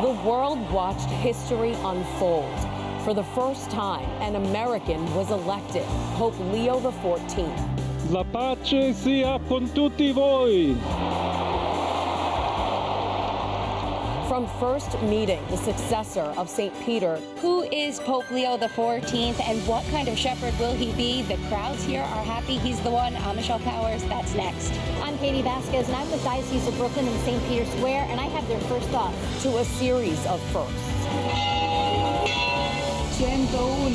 The world watched history unfold. For the first time, an American was elected, Pope Leo XIV. La pace sia con tutti voi. From first meeting the successor of St. Peter. Who is Pope Leo XIV and what kind of shepherd will he be? The crowds here are happy he's the one. I'm Michelle Powers. That's next. I'm Katie Vasquez, and I'm with Diocese of Brooklyn in St. Peter Square, and I have their first thoughts. To a series of firsts. 101.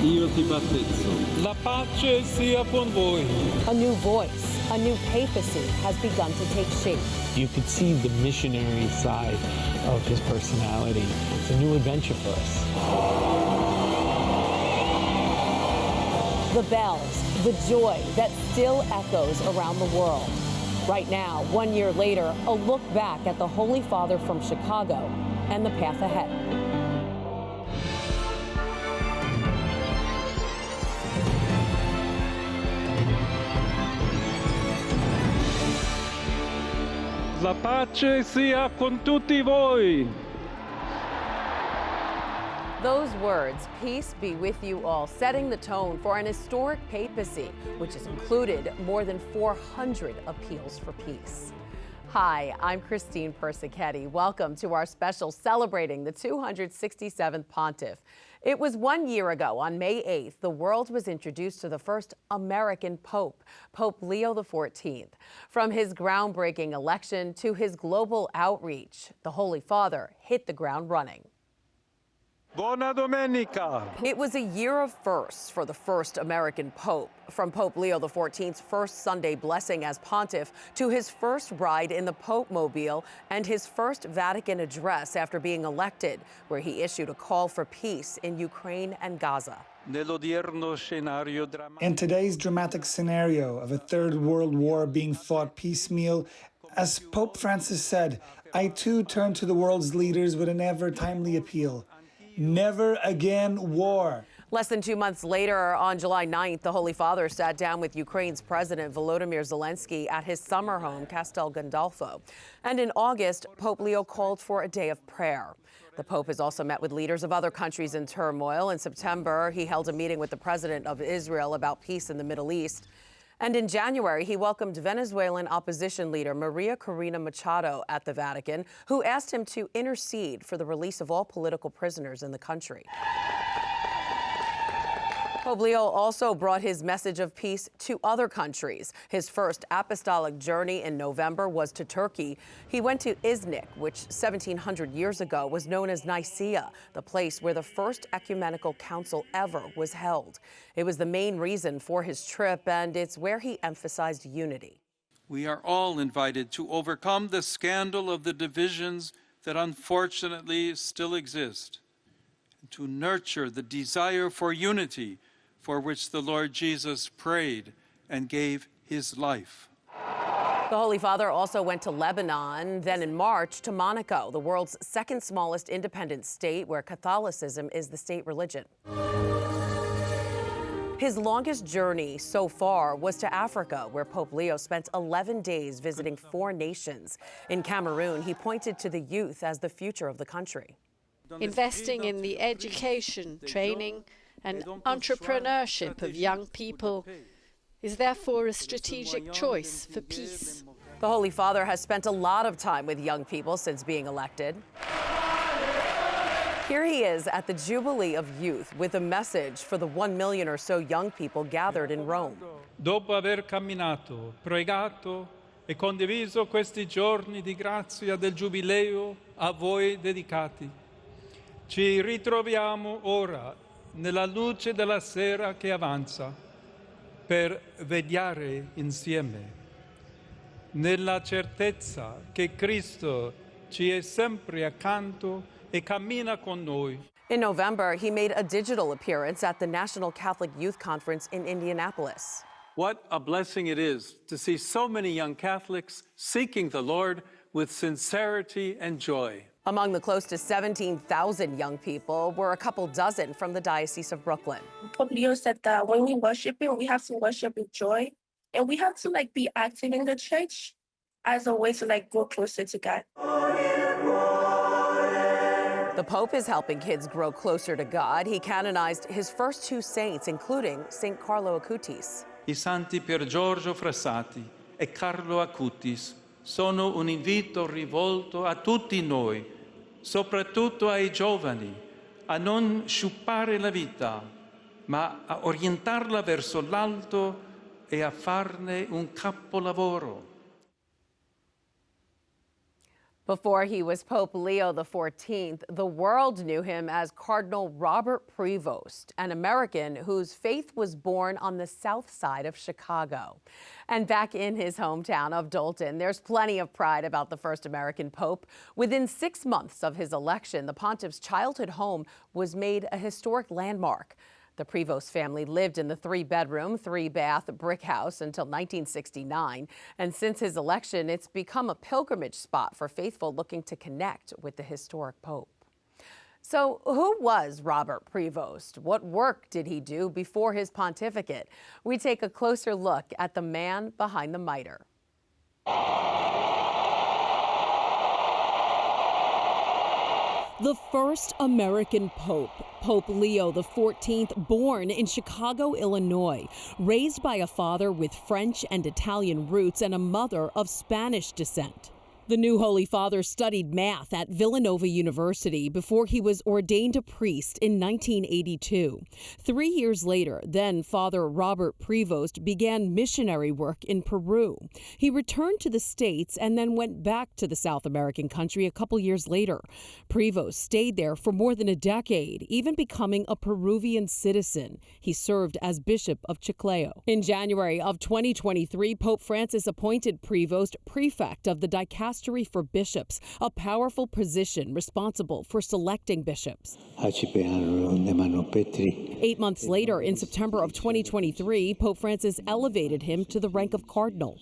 Io ti battezzo. La pace sia con voi. A new voice, a new papacy has begun to take shape. You could see the missionary side of his personality. It's a new adventure for us. The bells, the joy that still echoes around the world. Right now, 1 year later, a look back at the Holy Father from Chicago and the path ahead. La pace sia con tutti voi. Those words, peace be with you all, setting the tone for an historic papacy, which has included more than 400 appeals for peace. Hi, I'm Christine Persichetti. Welcome to our special celebrating the 267th pontiff. It was 1 year ago, on May 8th, the world was introduced to the first American pope, Pope Leo XIV. From his groundbreaking election to his global outreach, the Holy Father hit the ground running. Buona domenica. It was a year of firsts for the first American pope. From Pope Leo XIV's first Sunday blessing as pontiff to his first ride in the Pope Mobile and his first Vatican address after being elected, where he issued a call for peace in Ukraine and Gaza. In today's dramatic scenario of a third world war being fought piecemeal, as Pope Francis said, I too turn to the world's leaders with an ever-timely appeal. Never again war. Less than 2 months later, on July 9th, the Holy Father sat down with Ukraine's President Volodymyr Zelensky at his summer home, Castel Gandolfo. And in August, Pope Leo called for a day of prayer. The Pope has also met with leaders of other countries in turmoil. In September, he held a meeting with the President of Israel about peace in the Middle East. And in January, he welcomed Venezuelan opposition leader Maria Corina Machado at the Vatican, who asked him to intercede for the release of all political prisoners in the country. Pope Leo also brought his message of peace to other countries. His first apostolic journey in November was to Turkey. He went to Iznik, which 1,700 years ago was known as Nicaea, the place where the first ecumenical council ever was held. It was the main reason for his trip, and it's where he emphasized unity. We are all invited to overcome the scandal of the divisions that unfortunately still exist, and to nurture the desire for unity for which the Lord Jesus prayed and gave his life. The Holy Father also went to Lebanon, then in March to Monaco, the world's second smallest independent state where Catholicism is the state religion. His longest journey so far was to Africa, where Pope Leo spent 11 days visiting 4 nations. In Cameroon, he pointed to the youth as the future of the country. Investing in the education, training, and entrepreneurship of young people is therefore a strategic choice for peace. The Holy Father has spent a lot of time with young people since being elected. Here he is at the Jubilee of Youth with a message for the 1 million or so young people gathered in Rome. Dopo aver camminato, pregato e condiviso questi giorni di grazia del Giubileo a voi dedicati, ci ritroviamo ora nella luce della sera che avanza per vegliare insieme, nella certezza che Cristo ci è sempre accanto e cammina con noi. In November, he made a digital appearance at the National Catholic Youth Conference in Indianapolis. What a blessing it is to see so many young Catholics seeking the Lord with sincerity and joy. Among the close to 17,000 young people were a couple dozen from the Diocese of Brooklyn. Pope Leo said that when we worship him, we have to worship with joy, and we have to be active in the church as a way to grow closer to God. The Pope is helping kids grow closer to God. He canonized his first two saints, including St. Carlo Acutis. I santi Pier Giorgio Frassati e Carlo Acutis sono un invito rivolto a tutti noi, soprattutto ai giovani, a non sciupare la vita, ma a orientarla verso l'alto e a farne un capolavoro. Before he was Pope Leo XIV, the world knew him as Cardinal Robert Prevost, an American whose faith was born on the south side of Chicago. And back in his hometown of Dolton, there's plenty of pride about the first American pope. Within 6 months of his election, the pontiff's childhood home was made a historic landmark. The Prevost family lived in the 3-bedroom, 3-bath brick house until 1969. And since his election, it's become a pilgrimage spot for faithful looking to connect with the historic pope. So who was Robert Prevost? What work did he do before his pontificate? We take a closer look at the man behind the mitre. The first American pope, Pope Leo XIV, born in Chicago, Illinois, raised by a father with French and Italian roots and a mother of Spanish descent. The new Holy Father studied math at Villanova University before he was ordained a priest in 1982. 3 years later, then Father Robert Prevost began missionary work in Peru. He returned to the States and then went back to the South American country a couple years later. Prevost stayed there for more than a decade, even becoming a Peruvian citizen. He served as Bishop of Chiclayo. In January of 2023, Pope Francis appointed Prevost prefect of the Dicastery for Bishops, a powerful position responsible for selecting bishops. 8 months later, in September of 2023, Pope Francis elevated him to the rank of cardinal.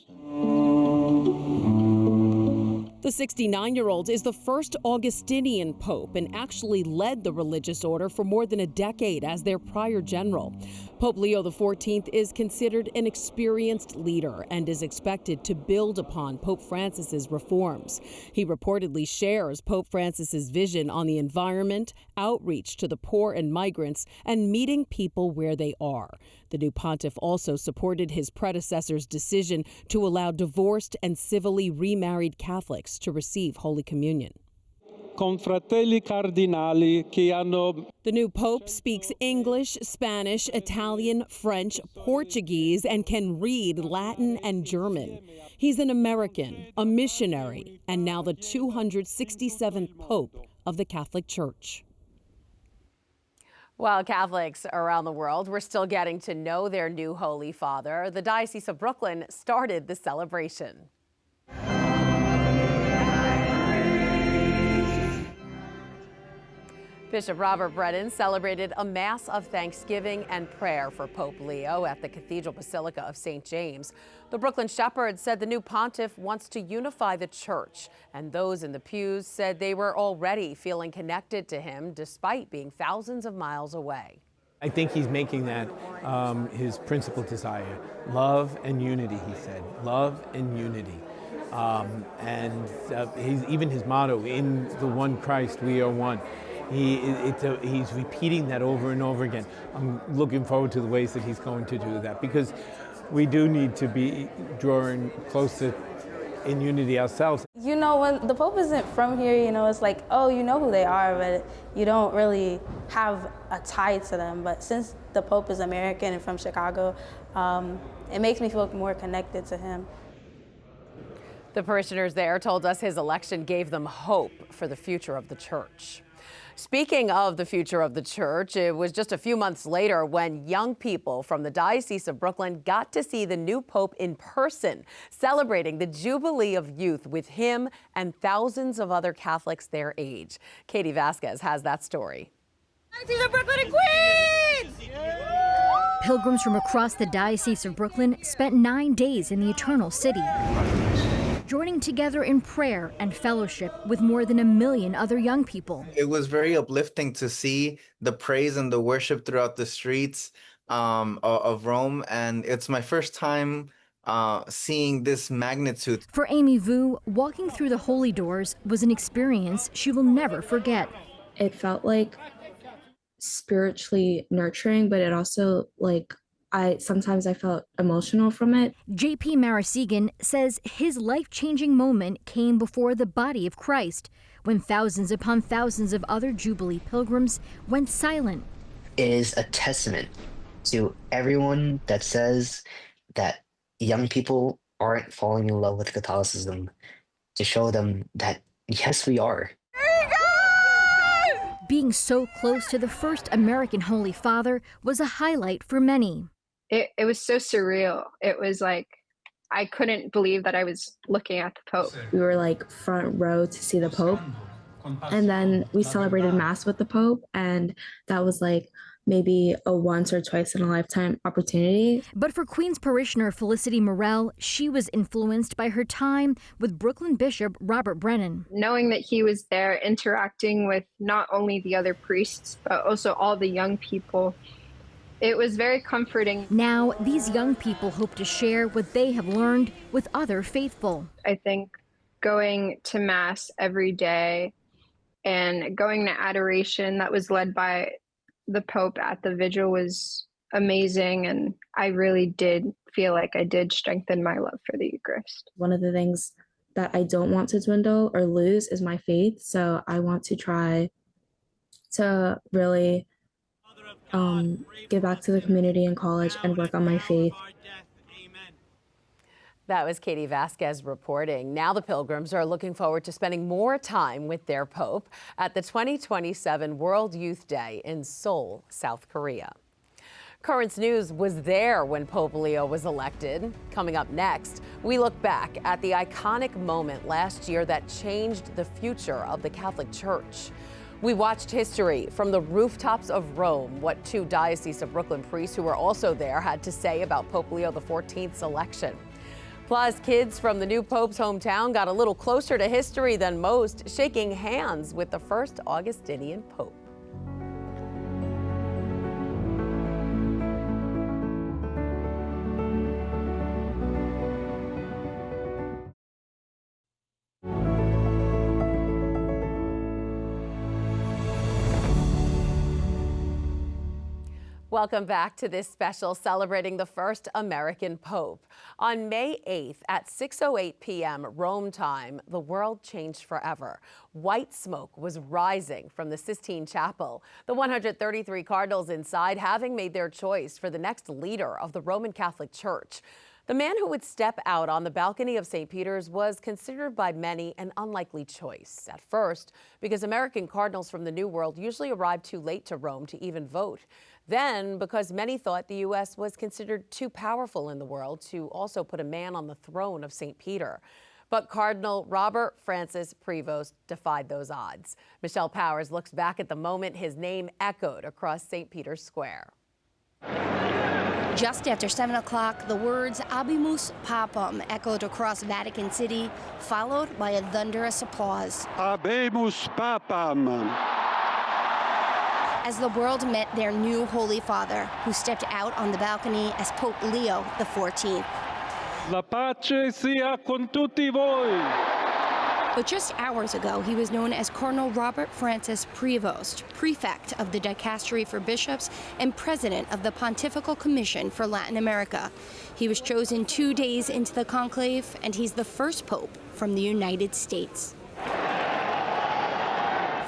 The 69-year-old is the first Augustinian pope and actually led the religious order for more than a decade as their prior general. Pope Leo XIV is considered an experienced leader and is expected to build upon Pope Francis's reforms. He reportedly shares Pope Francis's vision on the environment, outreach to the poor and migrants, and meeting people where they are. The new pontiff also supported his predecessor's decision to allow divorced and civilly remarried Catholics to receive Holy Communion. The new pope speaks English, Spanish, Italian, French, Portuguese, and can read Latin and German. He's an American, a missionary, and now the 267th Pope of the Catholic Church. While Catholics around the world were still getting to know their new Holy Father, the Diocese of Brooklyn started the celebration. Bishop Robert Brennan celebrated a Mass of thanksgiving and prayer for Pope Leo at the Cathedral Basilica of St. James. The Brooklyn Shepherd said the new pontiff wants to unify the church, and those in the pews said they were already feeling connected to him despite being thousands of miles away. I think he's making that his principal desire. Love and unity, he said. Love and unity. Even his motto, in the one Christ we are one. He's repeating that over and over again. I'm looking forward to the ways that he's going to do that, because we do need to be drawing closer in unity ourselves. You know, when the Pope isn't from here, you know, it's like, oh, you know who they are, but you don't really have a tie to them. But since the Pope is American and from Chicago, it makes me feel more connected to him. The parishioners there told us his election gave them hope for the future of the church. Speaking of the future of the church, it was just a few months later when young people from the Diocese of Brooklyn got to see the new pope in person, celebrating the Jubilee of Youth with him and thousands of other Catholics their age. Katie Vasquez has that story. Diocese of Brooklyn and Queens! Pilgrims from across the Diocese of Brooklyn spent 9 days in the Eternal City, joining together in prayer and fellowship with more than 1 million other young people. It was very uplifting to see the praise and the worship throughout the streets of Rome, and it's my first time seeing this magnitude. For Amy Vu, walking through the holy doors was an experience she will never forget. it felt like spiritually nurturing, but it also sometimes I felt emotional from it. J.P. Marasegan says his life-changing moment came before the body of Christ, when thousands upon thousands of other Jubilee pilgrims went silent. It is a testament to everyone that says that young people aren't falling in love with Catholicism, to show them that, yes, we are. Being so close to the first American Holy Father was a highlight for many. It was so surreal. It was like, I couldn't believe that I was looking at the Pope. We were like front row to see the Pope. And then we celebrated Mass with the Pope. And that was like maybe a once or twice in a lifetime opportunity. But for Queens parishioner Felicity Morell, she was influenced by her time with Brooklyn Bishop Robert Brennan. Knowing that he was there interacting with not only the other priests, but also all the young people, it was very comforting. Now, these young people hope to share what they have learned with other faithful. I think going to Mass every day and going to adoration that was led by the Pope at the vigil was amazing. And I really did feel like I did strengthen my love for the Eucharist. One of the things that I don't want to dwindle or lose is my faith. So I want to try to really give back to the community in college and work on my faith. That was Katie Vasquez reporting. Now the pilgrims are looking forward to spending more time with their Pope at the 2027 World Youth Day in Seoul, South Korea. Currents News was there when Pope Leo was elected. Coming up next, we look back at the iconic moment last year that changed the future of the Catholic Church. We watched history from the rooftops of Rome, what two Diocese of Brooklyn priests who were also there had to say about Pope Leo XIV's election. Plus, kids from the new Pope's hometown got a little closer to history than most, shaking hands with the first Augustinian Pope. Welcome back to this special celebrating the first American Pope. On May 8th at 6:08 p.m. Rome time, the world changed forever. White smoke was rising from the Sistine Chapel, the 133 cardinals inside having made their choice for the next leader of the Roman Catholic Church. The man who would step out on the balcony of St. Peter's was considered by many an unlikely choice. At first, because American cardinals from the New World usually arrived too late to Rome to even vote. Then, because many thought the U.S. was considered too powerful in the world to also put a man on the throne of St. Peter. But Cardinal Robert Francis Prevost defied those odds. Michelle Powers looks back at the moment his name echoed across St. Peter's Square. Just after 7 o'clock, the words Habemus Papam echoed across Vatican City, followed by a thunderous applause. Habemus Papam. As the world met their new Holy Father, who stepped out on the balcony as Pope Leo XIV. La pace sia con tutti voi. But just hours ago, he was known as Cardinal Robert Francis Prevost, prefect of the Dicastery for Bishops and president of the Pontifical Commission for Latin America. He was chosen 2 days into the conclave, and he's the first pope from the United States.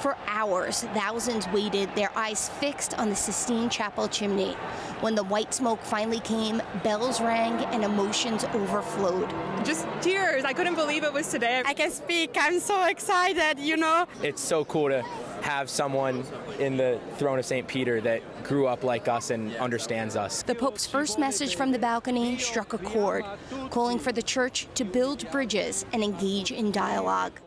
For hours, thousands waited, their eyes fixed on the Sistine Chapel chimney. When the white smoke finally came, bells rang and emotions overflowed. Just tears. I couldn't believe it was today. I can speak. I'm so excited, you know. It's so cool to have someone in the throne of St. Peter that grew up like us and understands us. The Pope's first message from the balcony struck a chord, calling for the Church to build bridges and engage in dialogue.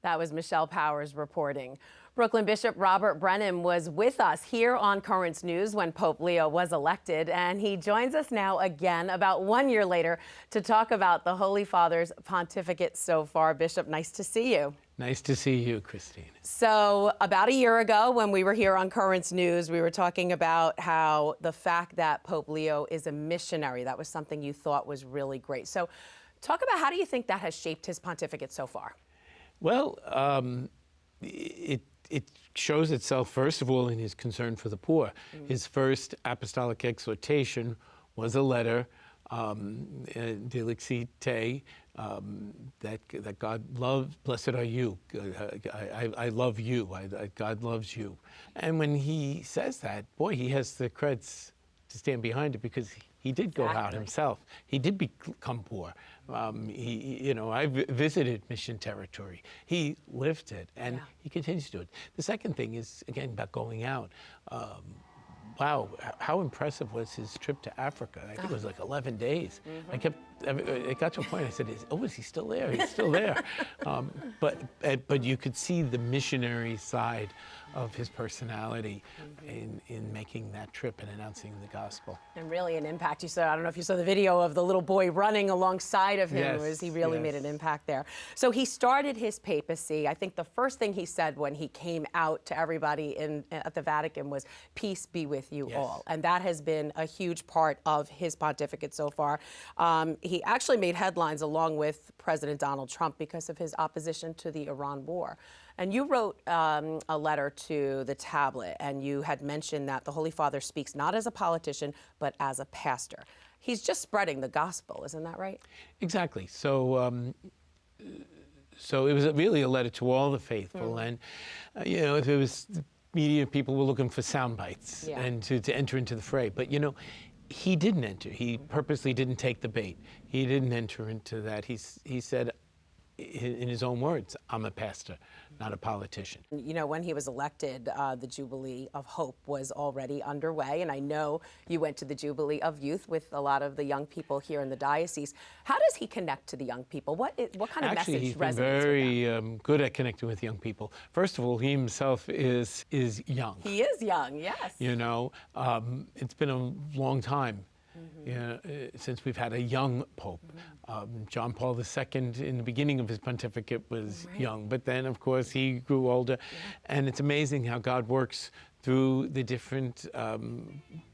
That was Michelle Powers reporting. Brooklyn Bishop Robert Brennan was with us here on Currents News when Pope Leo was elected, and he joins us now again about 1 year later to talk about the Holy Father's pontificate so far. Bishop, nice to see you. Nice to see you, Christine. So about a year ago when we were here on Currents News, we were talking about how the fact that Pope Leo is a missionary, that was something you thought was really great. So talk about how do you think that has shaped his pontificate so far? Well, it it shows itself, first of all, in his concern for the poor. His first apostolic exhortation was a letter, Dilexite, that God loves, blessed are you, I love you, God loves you. And when he says that, boy, he has the creds to stand behind it, because he did go out himself. He did become poor. I visited mission territory. He lived it, and he continues to do it. The second thing is, again, about going out. Wow, how impressive was his trip to Africa? I think it was like 11 days. It got to a point, I said, is he still there? He's still there. But you could see the missionary side of his personality in making that trip and announcing the gospel. And really an impact. You saw, I don't know if you saw the video of the little boy running alongside of him, as he really made an impact there. So he started his papacy. I think the first thing he said when he came out to everybody at the Vatican was, peace be with you all. And that has been a huge part of his pontificate so far. He actually made headlines along with President Donald Trump because of his opposition to the Iran war. And you wrote a letter to the tablet, and you had mentioned that the Holy Father speaks not as a politician, but as a pastor. He's just spreading the gospel, isn't that right? Exactly. So it was really a letter to all the faithful. And, if it was the media, people were looking for sound bites and to enter into the fray. But, he didn't enter. He purposely didn't take the bait. He didn't enter into that. He said, in his own words, I'm a pastor, not a politician. When he was elected, the Jubilee of Hope was already underway, and I know you went to the Jubilee of Youth with a lot of the young people here in the diocese. How does he connect to the young people? What kind of message resonates with them? He's been very good at connecting with young people. First of all, he himself is young. He is young, yes. It's been a long time. Since we've had a young pope. John Paul II, in the beginning of his pontificate, was young, but then, of course, he grew older. And it's amazing how God works through the different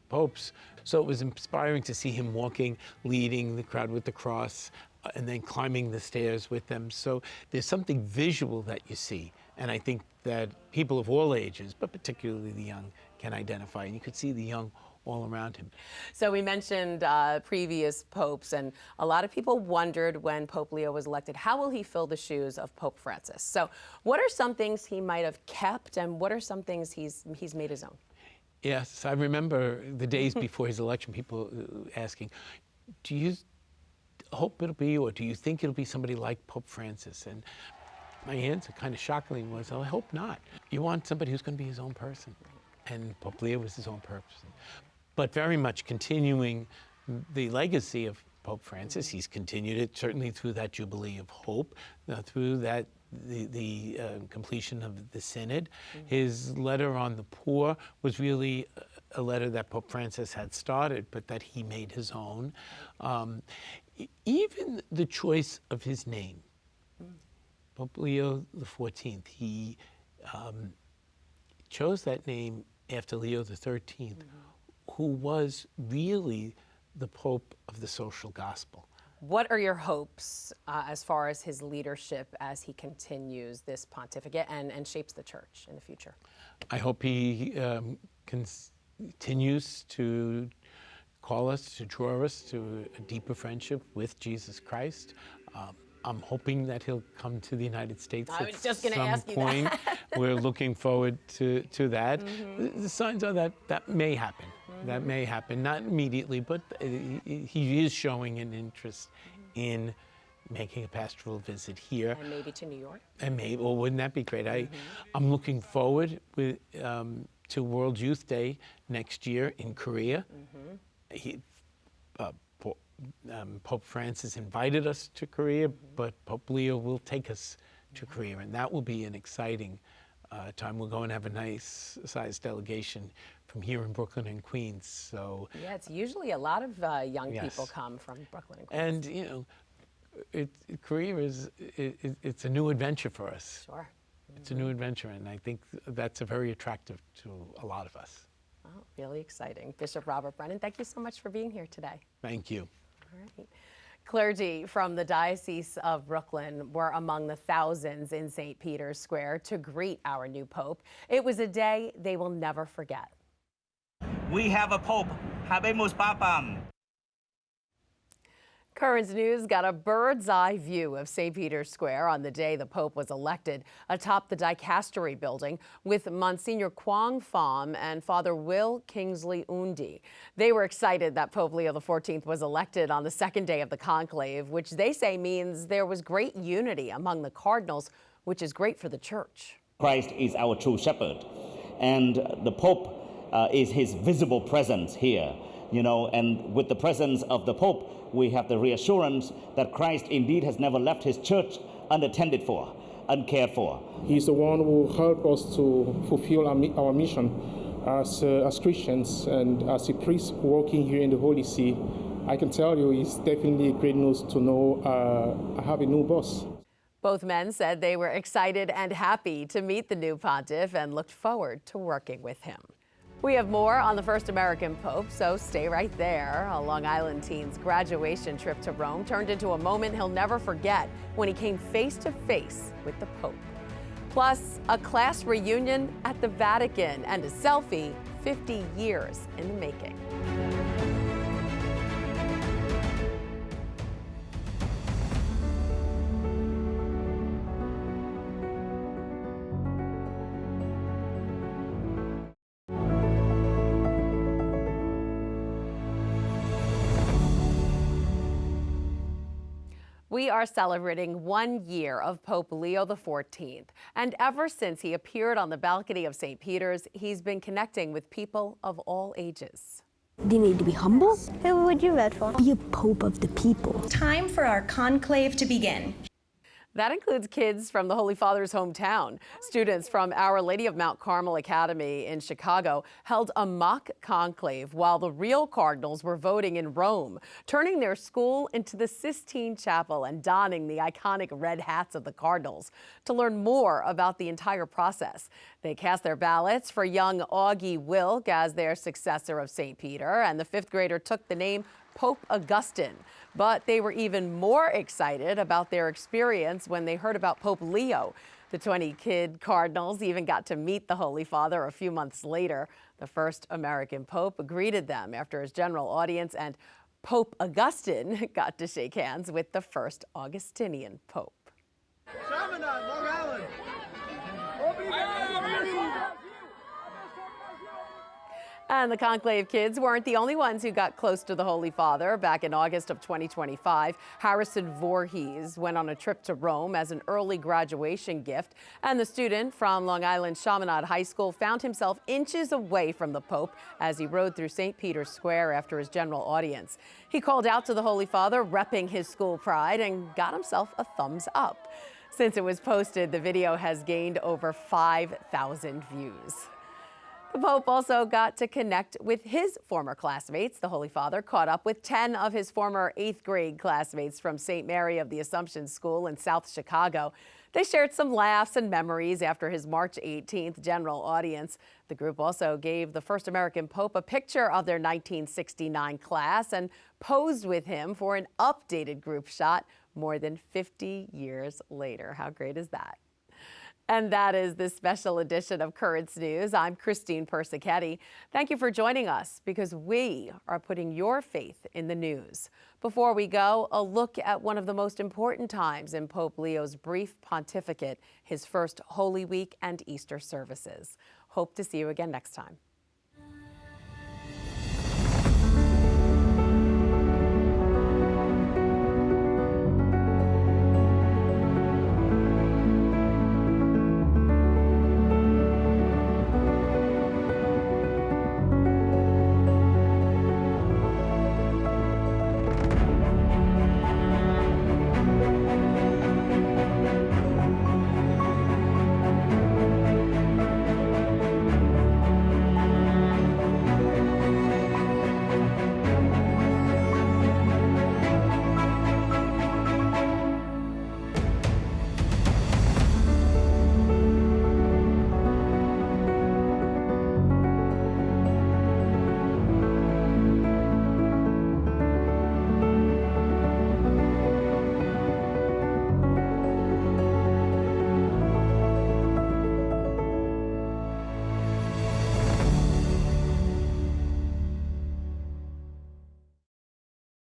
popes. So it was inspiring to see him walking, leading the crowd with the cross, and then climbing the stairs with them. So there's something visual that you see. And I think that people of all ages, but particularly the young, can identify. And you could see the young all around him. So we mentioned previous popes, and a lot of people wondered when Pope Leo was elected, how will he fill the shoes of Pope Francis? So what are some things he might have kept, and what are some things he's made his own? Yes, I remember the days before his election, people asking, do you hope it'll be, or do you think it'll be somebody like Pope Francis? And my answer, kind of shockingly, was, I hope not. You want somebody who's going to be his own person. And Pope Leo was his own person. But very much continuing the legacy of Pope Francis. He's continued it certainly through that Jubilee of Hope, through that the completion of the Synod. His letter on the poor was really a letter that Pope Francis had started, but that he made his own. Even the choice of his name, Pope Leo XIV, he chose that name after Leo XIII, who was really the Pope of the social gospel. What are your hopes as far as his leadership as he continues this pontificate and shapes the church in the future? I hope he continues to call us, to draw us to a deeper friendship with Jesus Christ. I'm hoping that he'll come to the United States at some point. We're looking forward to that. The signs are that may happen. That may happen, not immediately, but he is showing an interest in making a pastoral visit here. And maybe to New York. And maybe, well, wouldn't that be great? I'm looking forward to World Youth Day next year in Korea. Pope Francis invited us to Korea, but Pope Leo will take us to Korea, and that will be an exciting time. We'll go and have a nice sized delegation from here in Brooklyn and Queens. So yeah, it's usually a lot of young people come from Brooklyn and Queens. And Korea it's a new adventure for us. Sure. It's a new adventure, and I think that's very attractive to a lot of us. Oh, really exciting. Bishop Robert Brennan, thank you so much for being here today. Thank you. All right. Clergy from the Diocese of Brooklyn were among the thousands in St. Peter's Square to greet our new Pope. It was a day they will never forget. We have a Pope. Habemus Papam. Current News got a bird's eye view of St. Peter's Square on the day the Pope was elected atop the Dicastery building with Monsignor Kwang Pham and Father Will Kingsley Undi. They were excited that Pope Leo XIV was elected on the second day of the conclave, which they say means there was great unity among the cardinals, which is great for the Church. Christ is our true shepherd, and the Pope is his visible presence here, and with the presence of the Pope, we have the reassurance that Christ indeed has never left his church unattended for, uncared for. He's the one who helped us to fulfill our mission as Christians and as a priest working here in the Holy See. I can tell you it's definitely great news to know I have a new boss. Both men said they were excited and happy to meet the new pontiff and looked forward to working with him. We have more on the first American Pope, so stay right there. A Long Island teen's graduation trip to Rome turned into a moment he'll never forget when he came face to face with the Pope. Plus, a class reunion at the Vatican and a selfie 50 years in the making. We are celebrating 1 year of Pope Leo XIV, and ever since he appeared on the balcony of St. Peter's, he's been connecting with people of all ages. You need to be humble. Who would you vote for? Be a pope of the people. Time for our conclave to begin. That includes kids from the Holy Father's hometown. Students from Our Lady of Mount Carmel Academy in Chicago held a mock conclave while the real cardinals were voting in Rome, turning their school into the Sistine Chapel and donning the iconic red hats of the cardinals. To learn more about the entire process, they cast their ballots for young Augie Wilk as their successor of St. Peter, and the fifth grader took the name Pope Augustine. But they were even more excited about their experience when they heard about Pope Leo. The 20-kid cardinals even got to meet the Holy Father a few months later. The first American Pope greeted them after his general audience, and Pope Augustine got to shake hands with the first Augustinian Pope. And the conclave kids weren't the only ones who got close to the Holy Father. Back in August of 2025, Harrison Voorhees went on a trip to Rome as an early graduation gift, and the student from Long Island Chaminade High School found himself inches away from the Pope as he rode through St. Peter's Square after his general audience. He called out to the Holy Father, repping his school pride, and got himself a thumbs up. Since it was posted, the video has gained over 5,000 views. The Pope also got to connect with his former classmates. The Holy Father caught up with 10 of his former 8th grade classmates from St. Mary of the Assumption School in South Chicago. They shared some laughs and memories after his March 18th general audience. The group also gave the first American Pope a picture of their 1969 class and posed with him for an updated group shot more than 50 years later. How great is that? And that is this special edition of Currents News. I'm Christine Persichetti. Thank you for joining us because we are putting your faith in the news. Before we go, a look at one of the most important times in Pope Leo's brief pontificate, his first Holy Week and Easter services. Hope to see you again next time.